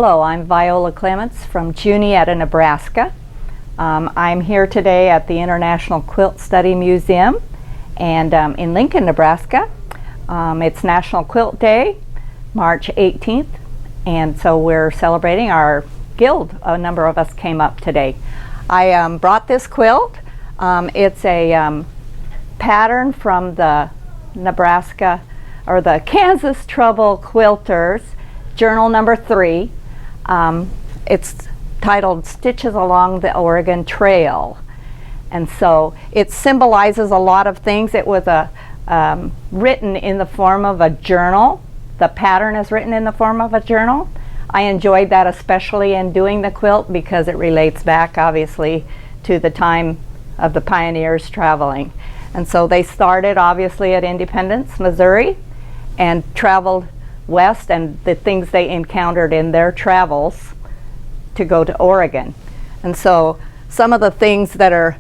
Hello, I'm Viola Clements from Juniata, Nebraska. I'm here today at the International Quilt Study Museum and in Lincoln, Nebraska. It's National Quilt Day, March 18th, and so we're celebrating our guild. A number of us came up today. I brought this quilt. It's a pattern from the Nebraska or the Kansas Trouble Quilters, journal number 3. It's titled Stitches Along the Oregon Trail. And so it symbolizes a lot of things. It was written in the form of a journal. The pattern is written in the form of a journal. I enjoyed that especially in doing the quilt because it relates back obviously to the time of the pioneers traveling. And so they started obviously at Independence, Missouri, and traveled west, and the things they encountered in their travels to go to Oregon. And so some of the things that are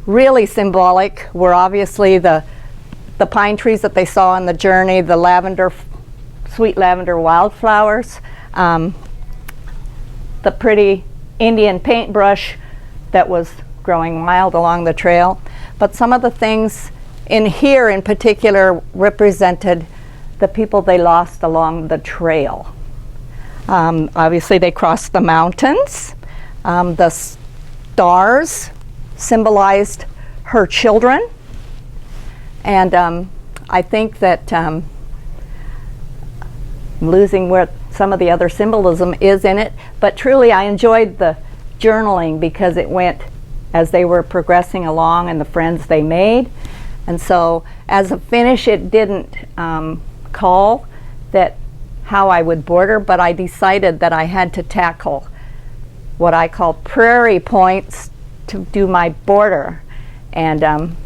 really symbolic were obviously the pine trees that they saw on the journey, the lavender, sweet lavender wildflowers, the pretty Indian paintbrush that was growing wild along the trail. But some of the things in here in particular represented the people they lost along the trail. Obviously they crossed the mountains. The stars symbolized her children. And I think that I'm losing where some of the other symbolism is in it, but truly I enjoyed the journaling because it went as they were progressing along and the friends they made. And so as a finish, it didn't call that how I would border, but I decided that I had to tackle what I call prairie points to do my border. And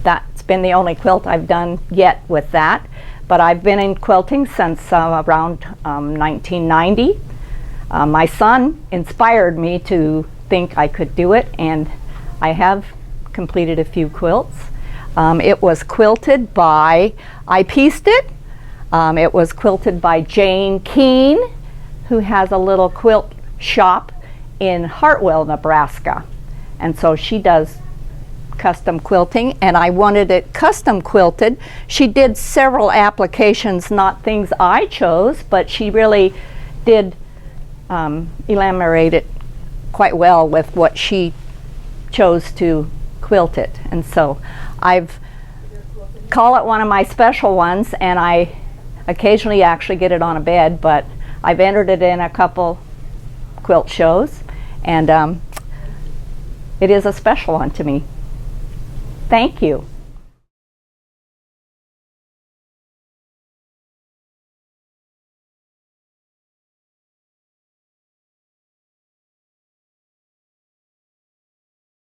that's been the only quilt I've done yet with that. But I've been in quilting since around 1990. My son inspired me to think I could do it, and I have completed a few quilts. It was quilted by, I pieced it. It was quilted by Jane Keene, who has a little quilt shop in Hartwell, Nebraska. And so she does custom quilting, and I wanted it custom quilted. She did several applications, not things I chose, but she really did elaborate it quite well with what she chose to quilt it. And so I've call it one of my special ones, and I occasionally actually get it on a bed, but I've entered it in a couple quilt shows, and it is a special one to me. Thank you.